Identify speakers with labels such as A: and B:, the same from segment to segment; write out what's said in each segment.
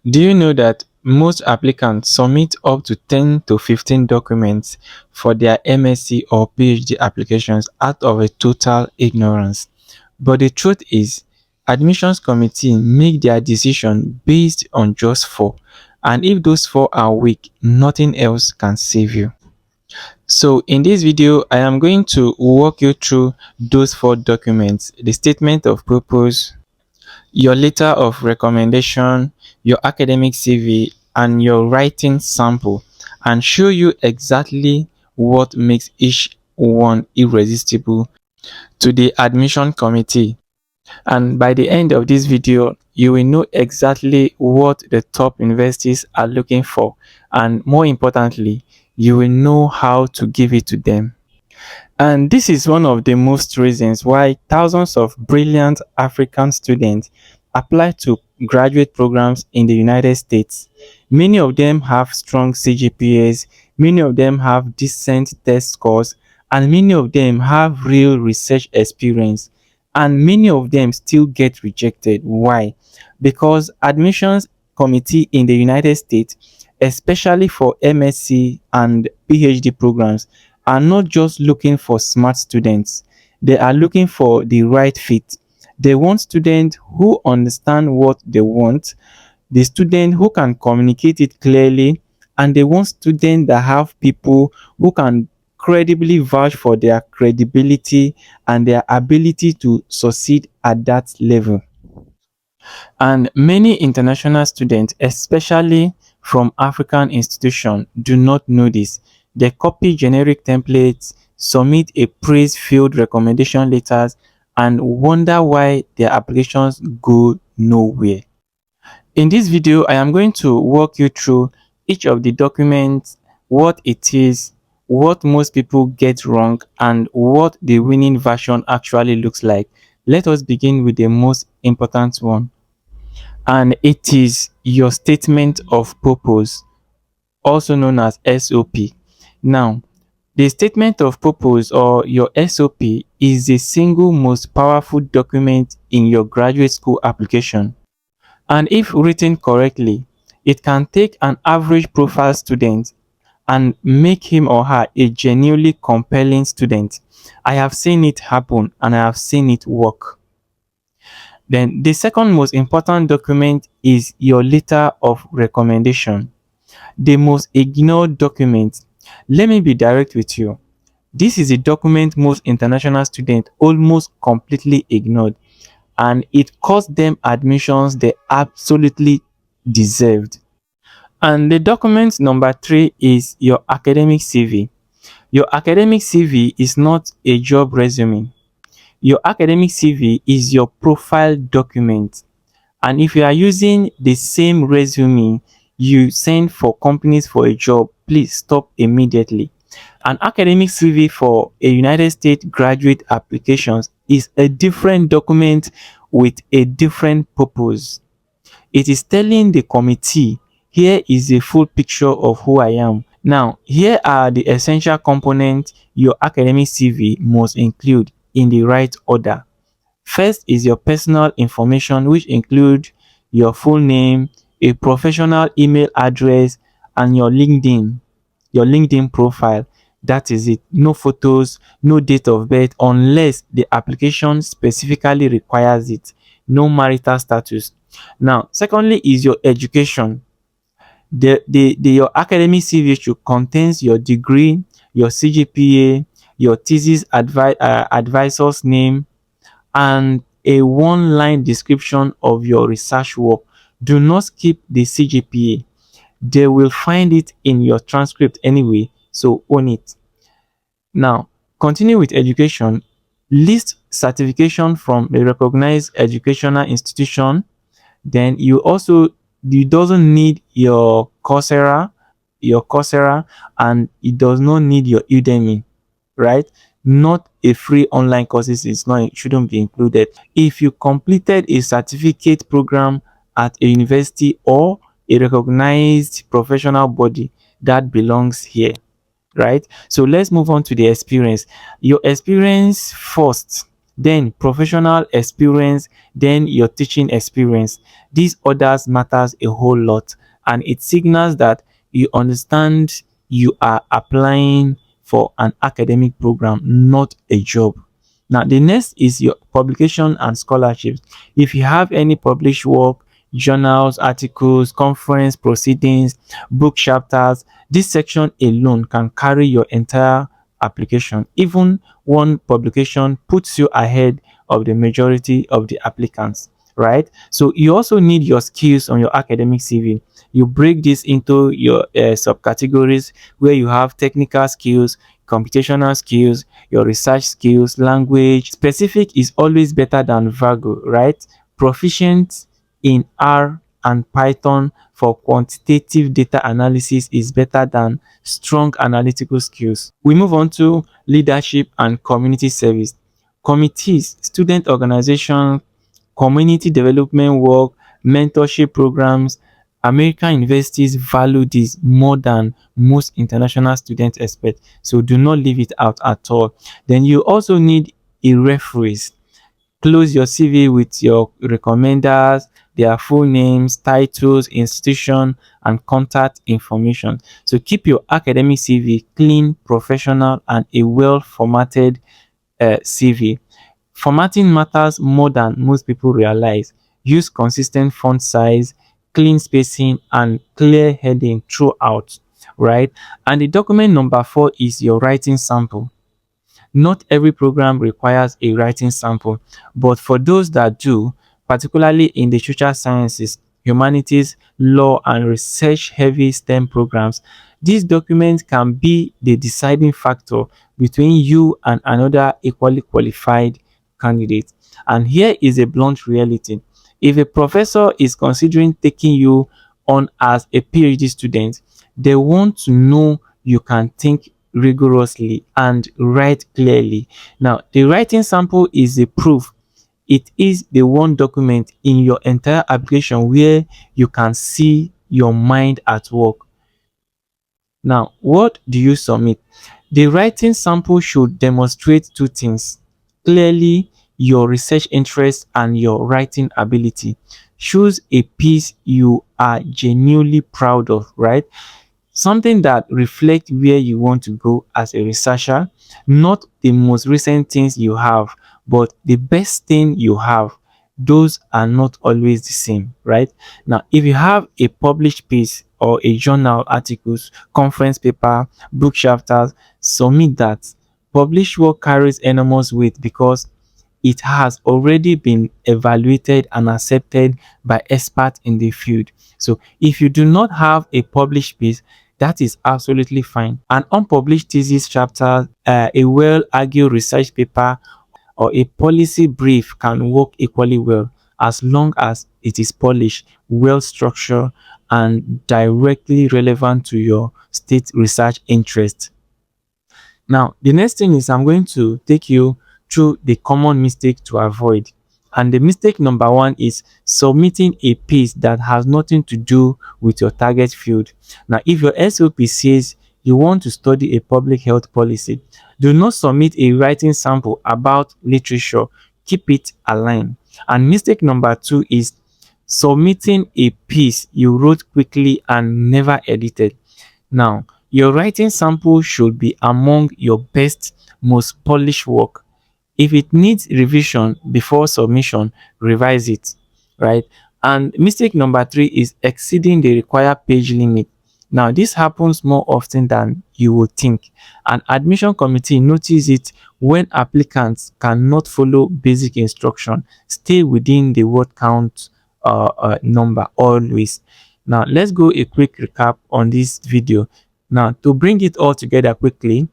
A: Do you know that most applicants submit up to 10 to 15 documents for their MSc or PhD applications out of a total ignorance? But the truth is, admissions committee make their decision based on just four, and if those four are weak, nothing else can save you. So in this video, I am going to walk you through those four documents: the statement of purpose, your letter of recommendation, your academic CV, and your writing sample, and show you exactly what makes each one irresistible to the admission committee. And by the end of this video, you will know exactly what the top universities are looking for, and more importantly, you will know how to give it to them. And this is one of the most reasons why thousands of brilliant African students apply to graduate programs in the United States. Many of them have strong CGPAs, many of them have decent test scores, and many of them have real research experience. And many of them still get rejected. Why? Because admissions committee in the United States, especially for MSc and PhD programs, are not just looking for smart students, they are looking for the right fit. They want students who understand what they want, the student who can communicate it clearly, and they want students that have people who can credibly vouch for their credibility and their ability to succeed at that level. And many international students, especially from African institutions, do not know this. They copy generic templates, submit a praise-filled recommendation letters, and wonder why their applications go nowhere. In this video, I am going to walk you through each of the documents, what it is, what most people get wrong, and what the winning version actually looks like. Let us begin with the most important one, and it is your statement of purpose, also known as SOP. Now, the statement of purpose or your SOP is the single most powerful document in your graduate school application. And if written correctly, it can take an average profile student and make him or her a genuinely compelling student. I have seen it happen and I have seen it work. Then the second most important document is your letter of recommendation, the most ignored document. Let me be direct with you. This is a document most international students almost completely ignored, and it cost them admissions they absolutely deserved. And the document number three is your academic CV. Your academic CV is not a job resume. Your academic CV is your profile document. And if you are using the same resume you send for companies for a job, please stop immediately. An academic CV for a United States graduate applications is a different document with a different purpose. It is telling the committee, here is a full picture of who I am. Now, here are the essential components your academic CV must include in the right order. First is your personal information, which include your full name, a professional email address, and your LinkedIn profile. That is it. No photos, no date of birth unless the application specifically requires it. No marital status. Now, secondly is your education. Your academic CV should contains your degree, your CGPA, your thesis advisor's name, and a one-line description of your research work. Do not skip the CGPA. They will find it in your transcript anyway, so own it. Now, continue with education. List certification from a recognized educational institution. Then you doesn't need your Coursera, and it does not need your Udemy, right? Not a free online courses is not, it shouldn't be included. If you completed a certificate program at a university or a recognized professional body, that belongs here, right? So let's move on to the experience. Your experience first. then professional experience, then your teaching experience. These others matters a whole lot, and it signals that you understand you are applying for an academic program, not a job. Now, the next is your publication and scholarships. If you have any published work, journals, articles, conference proceedings, book chapters, this section alone can carry your entire application. Even one publication puts you ahead of the majority of the applicants, right? So you also need your skills on your academic CV. You break this into your subcategories where you have technical skills, computational skills, your research skills, language. Specific is always better than vague, right? Proficient in R and Python for quantitative data analysis is better than strong analytical skills. We move on to leadership and community service. Committees, student organizations, community development work, mentorship programs. American universities value this more than most international students expect. So do not leave it out at all. Then you also need a referees. Close your CV with your recommenders, their full names, titles, institution, and contact information. So keep your academic CV clean, professional, and a well formatted CV. Formatting matters more than most people realize. Use consistent font size, clean spacing, and clear heading throughout, right? And the document number 4 is your writing sample. Not every program requires a writing sample, but for those that do, particularly in the social sciences, humanities, law, and research heavy STEM programs, these documents can be the deciding factor between you and another equally qualified candidate. And here is a blunt reality. If a professor is considering taking you on as a PhD student, they want to know you can think rigorously and write clearly. Now, the writing sample is a proof. It is the one document in your entire application where you can see your mind at work. Now, what do you submit? The writing sample should demonstrate two things. Clearly, your research interest and your writing ability. Choose a piece you are genuinely proud of, right? Something that reflects where you want to go as a researcher, not the most recent things you have, but the best thing you have. Those are not always the same, right? Now, if you have a published piece or a journal articles, conference paper, book chapters, submit that. Published work carries enormous weight because it has already been evaluated and accepted by experts in the field. So if you do not have a published piece, that is absolutely fine. An unpublished thesis chapter, a well-argued research paper, or a policy brief can work equally well as long as it is polished, well structured, and directly relevant to your state research interest. Now, the next thing is I'm going to take you through the common mistake to avoid. And the mistake number 1 is submitting a piece that has nothing to do with your target field. Now, if your SOP says you want to study a public health policy, do not submit a writing sample about literature. Keep it aligned. And mistake number 2 is submitting a piece you wrote quickly and never edited. Now, your writing sample should be among your best, most polished work. If it needs revision before submission, revise it, right? And mistake number 3 is exceeding the required page limit. Now, this happens more often than you would think. An admission committee notices it when applicants cannot follow basic instruction. Stay within the word count number always. Now, let's go a quick recap on this video. Now, to bring it all together quickly,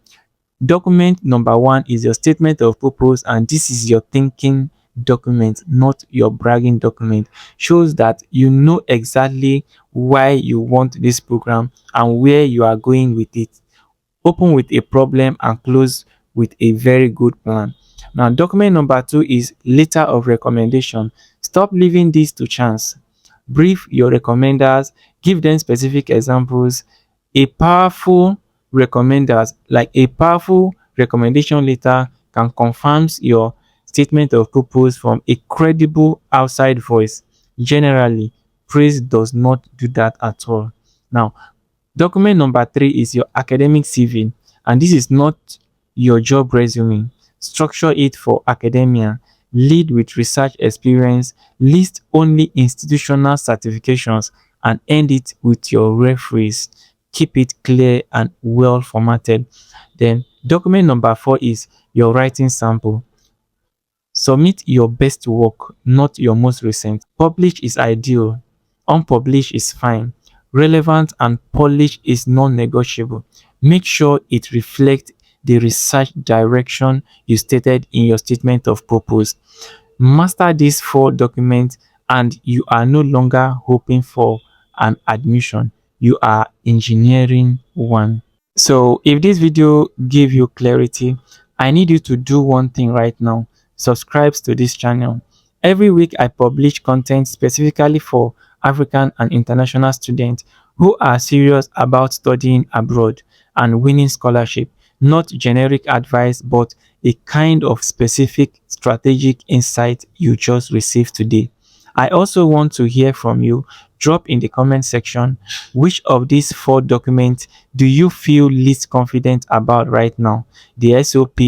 A: document number 1 is your statement of purpose, and this is your thinking document, not your bragging document. Shows that you know exactly why you want this program and where you are going with it. Open with a problem and close with a very good plan. Now, document number 2 is letter of recommendation. Stop leaving this to chance. Brief your recommenders, give them specific examples. A powerful recommenders, like a powerful recommendation letter, can confirm your statement of purpose from a credible outside voice. Generally, praise does not do that at all. Now, document number 3 is your academic CV, and this is not your job resume. Structure it for academia. Lead with research experience. List only institutional certifications and end it with your referees. Keep it clear and well formatted. Then document number 4 is your writing sample. Submit your best work, not your most recent. Published is ideal. Unpublished is fine. Relevant and polished is non-negotiable. Make sure it reflects the research direction you stated in your statement of purpose. Master these 4 documents and you are no longer hoping for an admission. You are engineering one. So if this video gave you clarity, I need you to do one thing right now. Subscribe to this channel. Every week I publish content specifically for African and international students who are serious about studying abroad and winning scholarship. Not generic advice, but a kind of specific strategic insight you just received today. I also want to hear from you. Drop in the comment section which of these 4 documents do you feel least confident about right now? The SOP,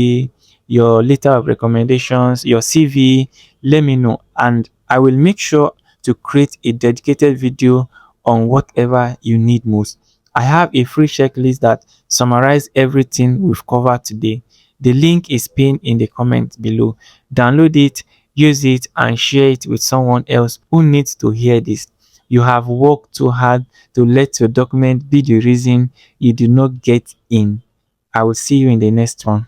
A: your letter of recommendations, your CV. Let me know, and I will make sure to create a dedicated video on whatever you need most. I have a free checklist that summarizes everything we've covered today. The link is pinned in the comment below. Download it, use it, and share it with someone else who needs to hear this. You have worked too hard to let your document be the reason you do not get in. I will see you in the next one.